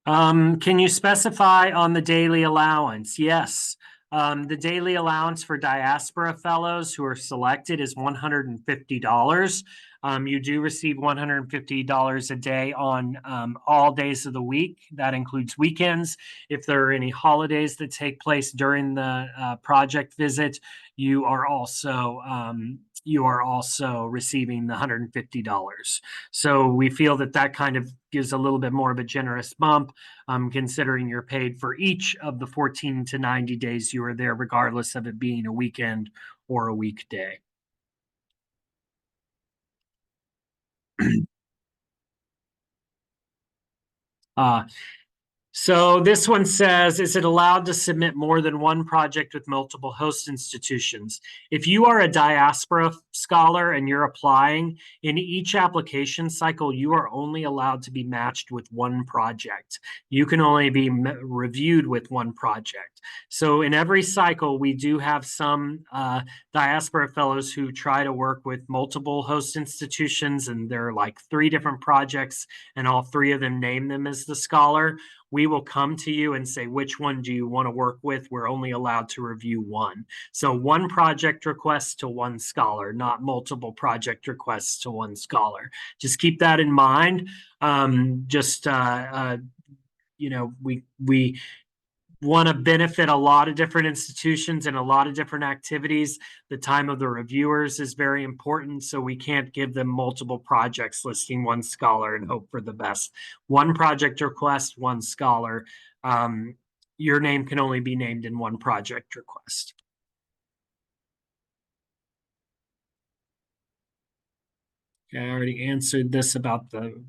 Can you specify on the daily allowance? Yes. The daily allowance for diaspora fellows who are selected is $150. You do receive $150 a day on all days of the week. That includes weekends. If there are any holidays that take place during the project visit, you are also receiving the $150. So we feel that kind of gives a little bit more of a generous bump, considering you're paid for each of the 14 to 90 days you are there, regardless of it being a weekend or a weekday. So this one says, is it allowed to submit more than one project with multiple host institutions? If you are a diaspora scholar and you're applying, in each application cycle, you are only allowed to be matched with one project. You can only be reviewed with one project. So in every cycle, we do have some diaspora fellows who try to work with multiple host institutions, and there are like 3 different projects, and all 3 of them name them as the scholar. We will come to you and say, which one do you want to work with? We're only allowed to review one. So one project request to one scholar, not multiple project requests to one scholar. Just keep that in mind. We want to benefit a lot of different institutions and a lot of different activities. The time of the reviewers is very important, so we can't give them multiple projects listing one scholar and hope for the best. One project request, one scholar. Your name can only be named in one project request. Okay, I already answered this about the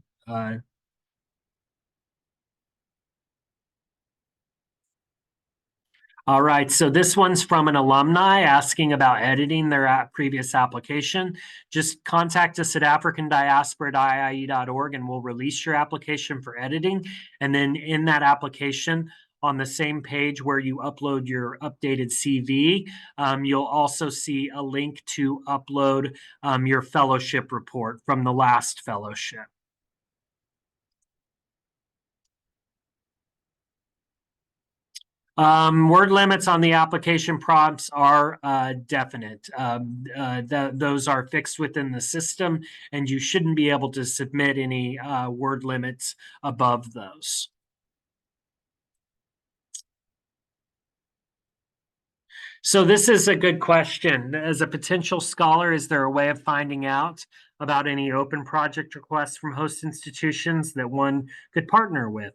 all right, so this one's from an alumni asking about editing their previous application. Just contact us at africandiaspora.iie.org and we'll release your application for editing. And then in that application, on the same page where you upload your updated CV, you'll also see a link to upload your fellowship report from the last fellowship. Word limits on the application prompts are definite. Those are fixed within the system, and you shouldn't be able to submit any word limits above those. So this is a good question. As a potential scholar, is there a way of finding out about any open project requests from host institutions that one could partner with?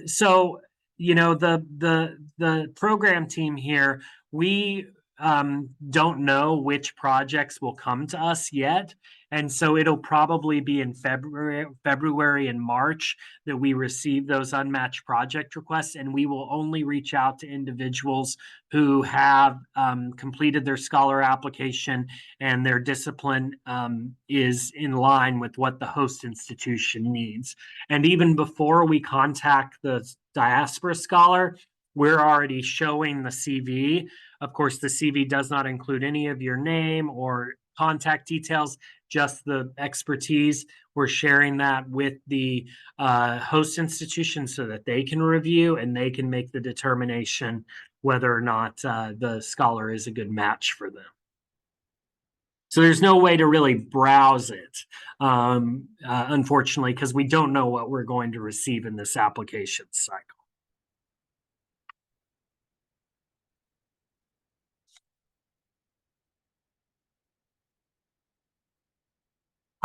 So, the program team here, we don't know which projects will come to us yet. And so it'll probably be in February and March that we receive those unmatched project requests, and we will only reach out to individuals who have completed their scholar application and their discipline is in line with what the host institution needs. And even before we contact the diaspora scholar, we're already showing the CV. Of course, the CV does not include any of your name or contact details, just the expertise. We're sharing that with the host institution so that they can review and they can make the determination whether or not the scholar is a good match for them. So there's no way to really browse it, unfortunately, because we don't know what we're going to receive in this application cycle.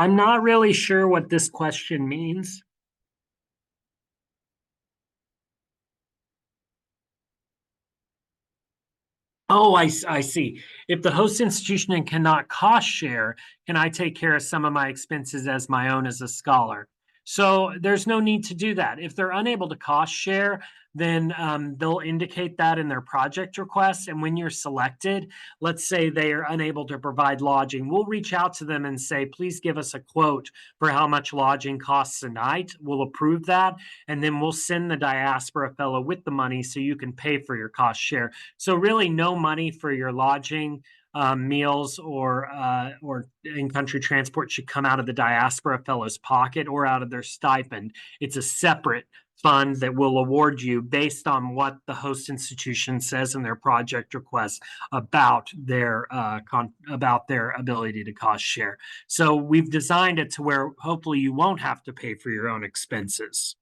I'm not really sure what this question means. Oh, I see. If the host institution cannot cost share, can I take care of some of my expenses as my own as a scholar? So there's no need to do that. If they're unable to cost share, then they'll indicate that in their project request. And when you're selected, let's say they are unable to provide lodging, we'll reach out to them and say, please give us a quote for how much lodging costs a night. We'll approve that. And then we'll send the diaspora fellow with the money so you can pay for your cost share. So really no money for your lodging, meals, or in-country transport should come out of the diaspora fellow's pocket or out of their stipend. It's a separate fund that will award you based on what the host institution says in their project request about their ability to cost share. So we've designed it to where hopefully you won't have to pay for your own expenses.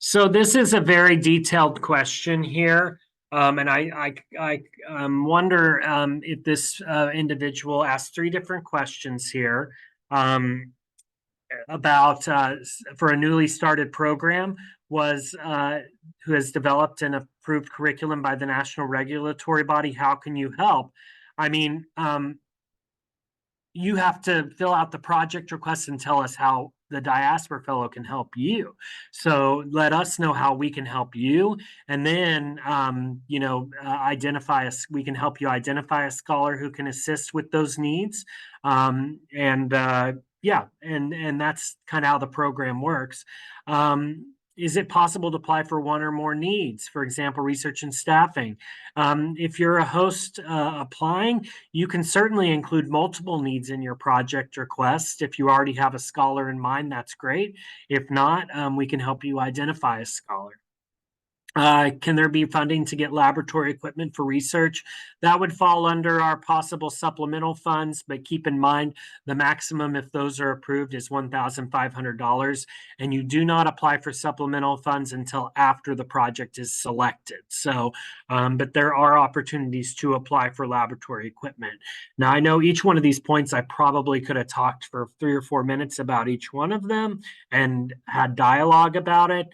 So this is a very detailed question here. And I wonder if this individual asked three different questions here about for a newly started program was who has developed an approved curriculum by the national regulatory body. How can you help? I mean, you have to fill out the project request and tell us how the diaspora fellow can help you. So let us know how we can help you, and then identify us. We can help you identify a scholar who can assist with those needs, and that's kind of how the program works. Is it possible to apply for one or more needs? For example, research and staffing. If you're a host applying, you can certainly include multiple needs in your project request. If you already have a scholar in mind, that's great. If not, we can help you identify a scholar. Can there be funding to get laboratory equipment for research? That would fall under our possible supplemental funds, but keep in mind the maximum, if those are approved, is $1,500, and you do not apply for supplemental funds until after the project is selected. So, but there are opportunities to apply for laboratory equipment. Now, I know each one of these points, I probably could have talked for 3 or 4 minutes about each one of them and had dialogue about it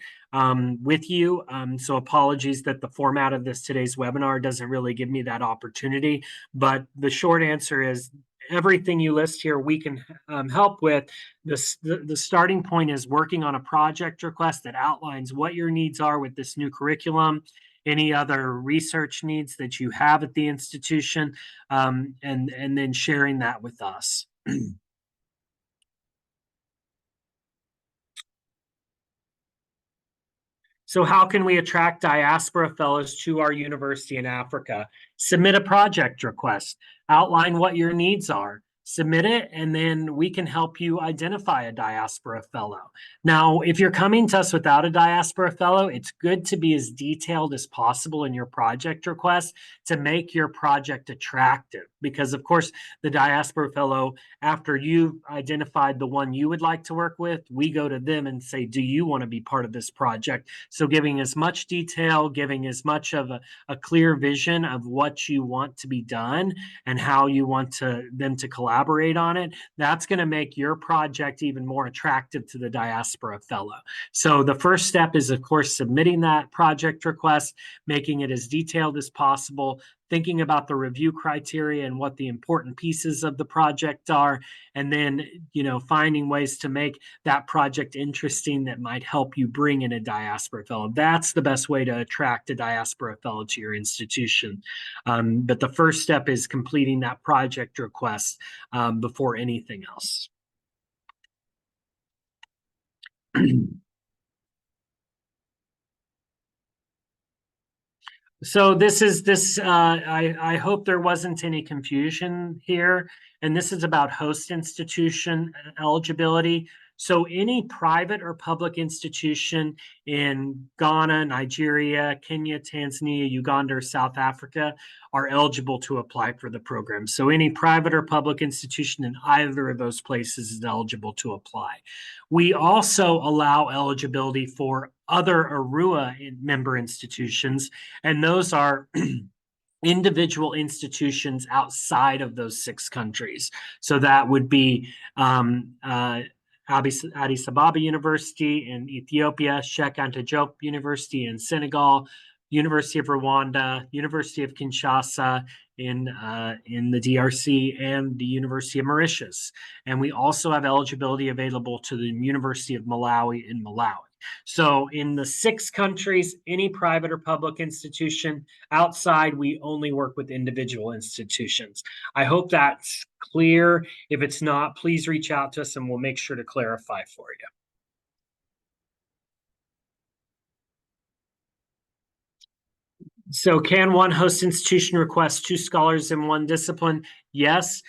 with you. So apologies that the format of today's webinar doesn't really give me that opportunity. But the short answer is everything you list here we can help with. The starting point is working on a project request that outlines what your needs are with this new curriculum, any other research needs that you have at the institution, and then sharing that with us. So how can we attract diaspora fellows to our university in Africa? Submit a project request, outline what your needs are, submit it, and then we can help you identify a diaspora fellow. Now, if you're coming to us without a diaspora fellow, it's good to be as detailed as possible in your project request to make your project attractive. Because of course, the diaspora fellow, after you've identified the one you would like to work with, we go to them and say, do you want to be part of this project? So giving as much detail, giving as much of a clear vision of what you want to be done and how you want them to collaborate on it, that's going to make your project even more attractive to the diaspora fellow. So the first step is, of course, submitting that project request, making it as detailed as possible, thinking about the review criteria and what the important pieces of the project are, and then, finding ways to make that project interesting that might help you bring in a diaspora fellow. That's the best way to attract a diaspora fellow to your institution. But the first step is completing that project request before anything else. So I hope there wasn't any confusion here. And this is about host institution eligibility. So any private or public institution in Ghana, Nigeria, Kenya, Tanzania, Uganda, or South Africa are eligible to apply for the program. So any private or public institution in either of those places is eligible to apply. We also allow eligibility for other ARUA member institutions, and those are individual institutions outside of those 6 countries. So that would be Addis Ababa University in Ethiopia, Sheikh Anta Diop University in Senegal, University of Rwanda, University of Kinshasa in the DRC, and the University of Mauritius. And we also have eligibility available to the University of Malawi in Malawi. So in the 6 countries, any private or public institution, outside, we only work with individual institutions. I hope that's clear. If it's not, please reach out to us and we'll make sure to clarify for you. So can one host institution request 2 scholars in one discipline? Yes.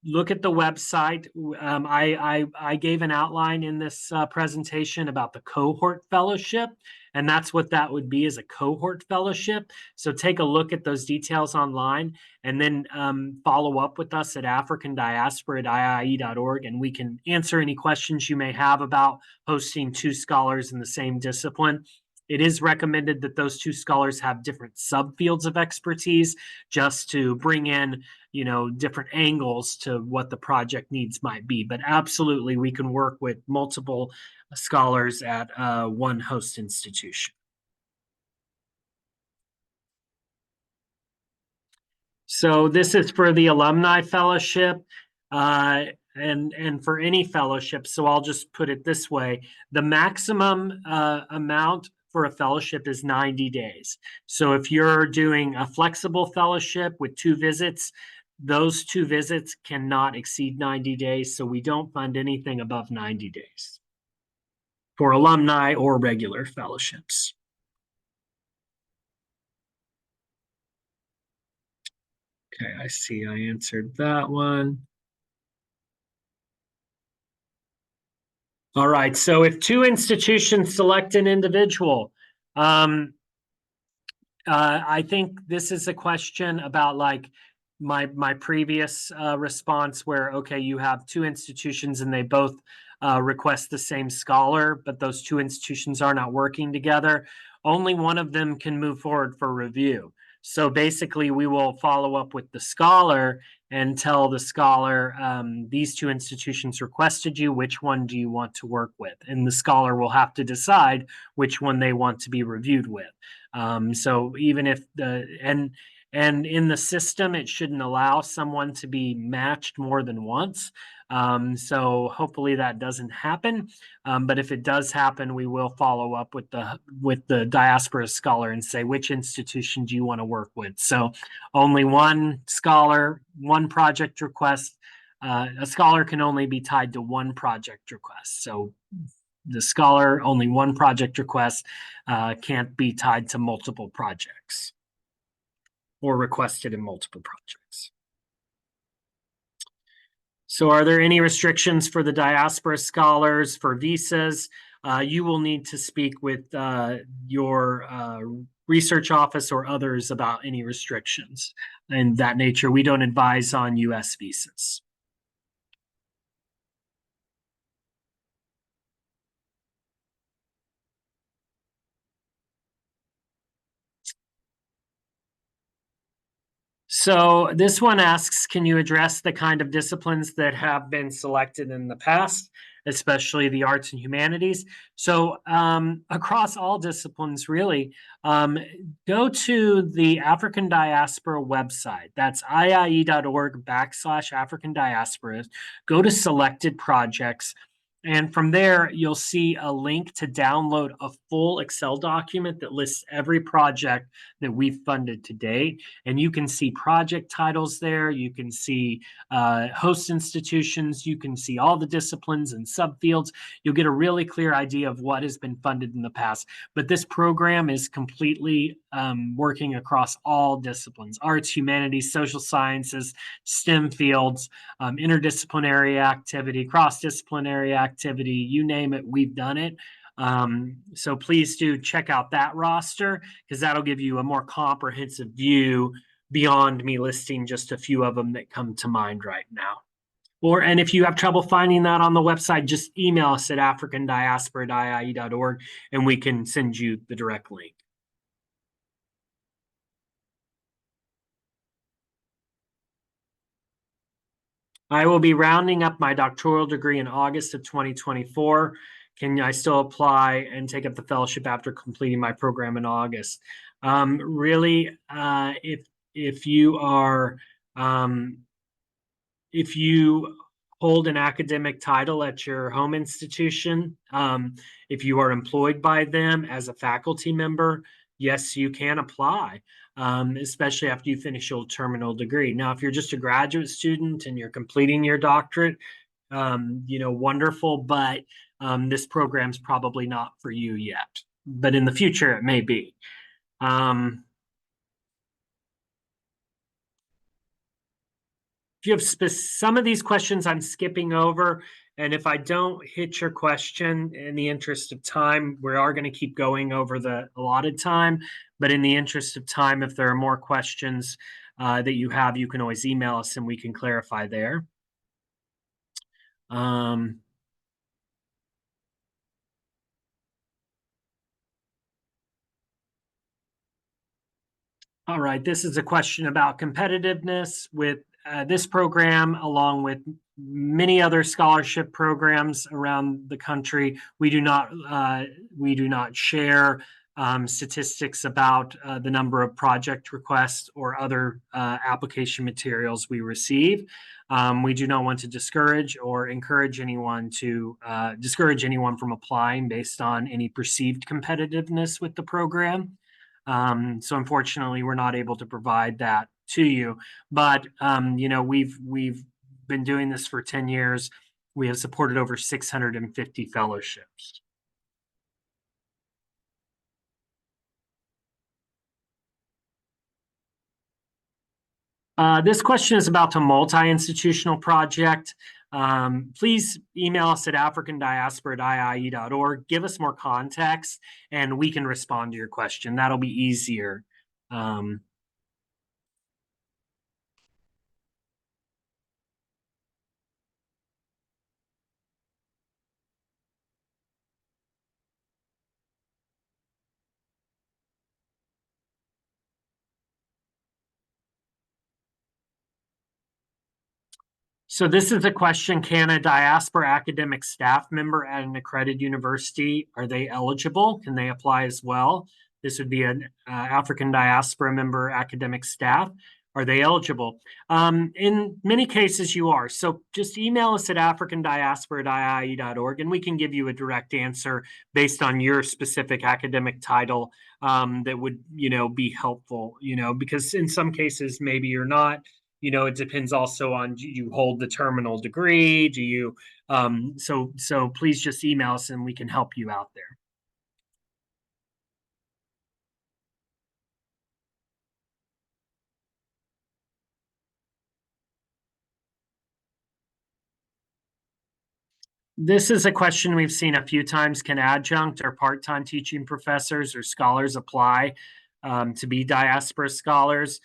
Look at the website. I gave an outline in this presentation about the cohort fellowship, and that's what that would be, is a cohort fellowship. So take a look at those details online, and then follow up with us at africandiaspora@iie.org, and we can answer any questions you may have about hosting 2 scholars in the same discipline. It is recommended that those 2 scholars have different subfields of expertise, just to bring in, different angles to what the project needs might be. But absolutely, we can work with multiple scholars at one host institution. So this is for the alumni fellowship. And for any fellowship, so I'll just put it this way: the maximum amount for a fellowship is 90 days. So if you're doing a flexible fellowship with 2 visits, those 2 visits cannot exceed 90 days. So we don't fund anything above 90 days for alumni or regular fellowships. Okay, I see I answered that one. All right, so if 2 institutions select an individual, I think this is a question about like my previous response where, okay, you have 2 institutions and they both request the same scholar, but those 2 institutions are not working together. Only one of them can move forward for review. So basically, we will follow up with the scholar and tell the scholar, these 2 institutions requested you, which one do you want to work with? And the scholar will have to decide which one they want to be reviewed with. So even if and in the system, it shouldn't allow someone to be matched more than once. So hopefully that doesn't happen. But if it does happen, we will follow up with the diaspora scholar and say, which institution do you want to work with? So only one scholar, one project request. A scholar can only be tied to one project request. So the scholar. Only one project request can't be tied to multiple projects or requested in multiple projects. So are there any restrictions for the diaspora scholars for visas? You will need to speak with your research office or others about any restrictions in that nature. We don't advise on U.S. visas. So this one asks, can you address the kind of disciplines that have been selected in the past, especially the arts and humanities? So across all disciplines, really, go to the African Diaspora website. That's iie.org/African Diaspora. Go to selected projects. And from there, you'll see a link to download a full Excel document that lists every project that we've funded to date. And you can see project titles there. You can see host institutions. You can see all the disciplines and subfields. You'll get a really clear idea of what has been funded in the past. But this program is completely working across all disciplines: arts, humanities, social sciences, STEM fields, interdisciplinary activity, cross-disciplinary activity, you name it, we've done it. So please do check out that roster, because that'll give you a more comprehensive view beyond me listing just a few of them that come to mind right now. And if you have trouble finding that on the website, just email us at africandiaspora@iie.org and we can send you the direct link. I will be rounding up my doctoral degree in August of 2024. Can I still apply and take up the fellowship after completing my program in August? Really, if you hold an academic title at your home institution, if you are employed by them as a faculty member, yes, you can apply. Especially after you finish your terminal degree. Now, if you're just a graduate student and you're completing your doctorate, wonderful, but this program's probably not for you yet. But in the future, it may be. If you have some of these questions I'm skipping over, and if I don't hit your question in the interest of time, we are going to keep going over the allotted time. But in the interest of time, if there are more questions that you have, you can always email us and we can clarify there. All right, this is a question about competitiveness with this program, along with many other scholarship programs around the country. We do not share statistics about the number of project requests or other application materials we receive. We do not want to discourage or encourage anyone to discourage anyone from applying based on any perceived competitiveness with the program. So unfortunately, we're not able to provide that to you. But we've been doing this for 10 years. We have supported over 650 fellowships. This question is about a multi-institutional project. Please email us at africandiaspora@iie.org. Give us more context, and we can respond to your question. That'll be easier. So this is a question: can a diaspora academic staff member at an accredited university, are they eligible? Can they apply as well? This would be an African diaspora member academic staff. Are they eligible? In many cases, you are. So just email us at africandiaspora@iie.org and we can give you a direct answer based on your specific academic title that would, be helpful, because in some cases, maybe you're not it depends also on, do you hold the terminal degree? Do you, so please just email us and we can help you out there. This is a question we've seen a few times. Can adjunct or part-time teaching professors or scholars apply to be diaspora scholars?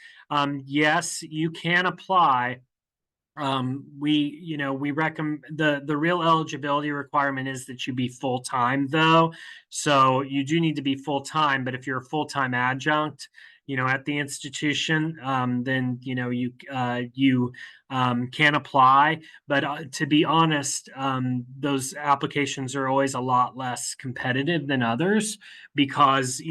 Yes, you can apply. We recommend the real eligibility requirement is that you be full-time though. So you do need to be full-time, but if you're a full-time adjunct, at the institution, then, you can apply. But to be honest, those applications are always a lot less competitive than others because,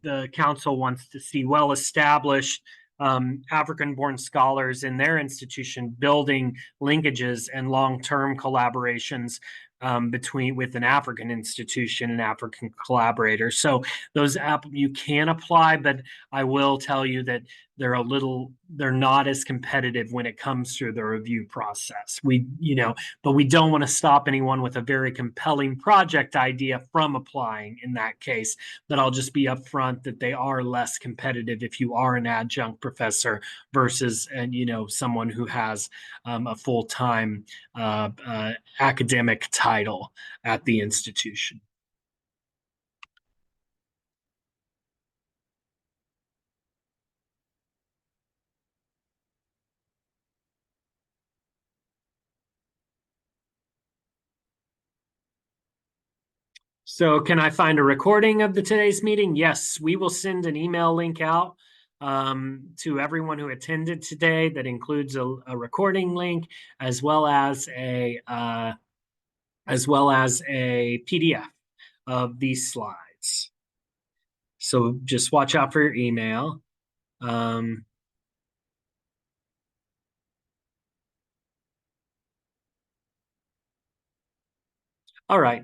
the council wants to see well-established African-born scholars in their institution building linkages and long-term collaborations with an African institution and African collaborators. So you can apply, but I will tell you that they're not as competitive when it comes through the review process. But we don't want to stop anyone with a very compelling project idea from applying in that case. But I'll just be upfront that they are less competitive if you are an adjunct professor versus, someone who has a full-time academic title at the institution. So can I find a recording of today's meeting? Yes, we will send an email link out to everyone who attended today that includes a recording link as well as a PDF of these slides. So just watch out for your email. All right.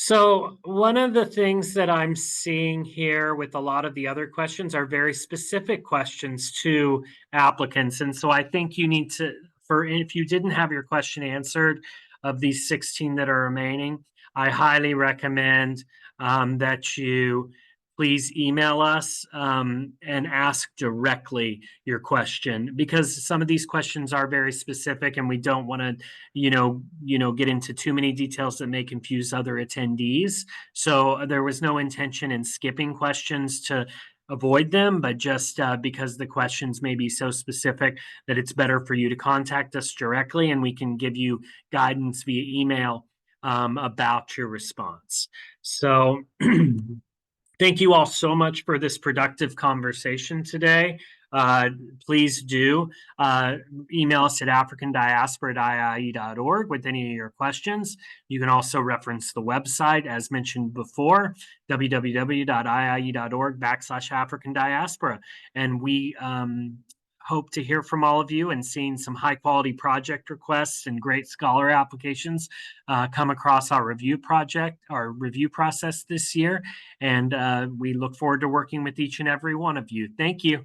So one of the things that I'm seeing here with a lot of the other questions are very specific questions to applicants. And so I think you need to, if you didn't have your question answered of these 16 that are remaining, I highly recommend that you please email us and ask directly your question, because some of these questions are very specific and we don't want to, get into too many details that may confuse other attendees. So there was no intention in skipping questions to avoid them, but just because the questions may be so specific that it's better for you to contact us directly and we can give you guidance via email about your response. So thank you all so much for this productive conversation today. Please do email us at africandiaspora@iie.org with any of your questions. You can also reference the website, as mentioned before, www.iie.org/African Diaspora. And we hope to hear from all of you and seeing some high quality project requests and great scholar applications come across our review process this year. And we look forward to working with each and every one of you. Thank you.